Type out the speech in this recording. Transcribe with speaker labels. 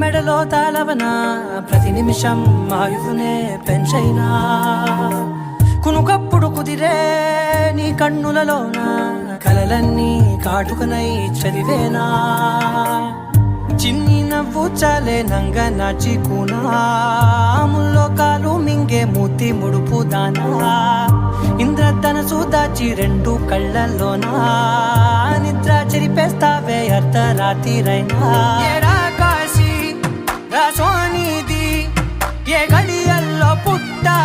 Speaker 1: మెడలో తాళవన ప్రతి నిమిషం ఆయువునే పెంచైనా కునుకప్పుడు కుదిరే నీ కన్నులలోన కలలన్నీ కాటుకనై చదివేనా చిన్ని నవ్వు చాలే నంగ నాచికునాముల్లో కాలు మింగే మూతి ముడుపు దానా ఇంద్రధనసు దాచి రెండు కళ్ళల్లోనా నిద్ర చెరిపేస్తావే అర్ధరాత్రిరైనా ఏడా కాశీ రాసోనిది ఏ గడియల్లో పుట్టా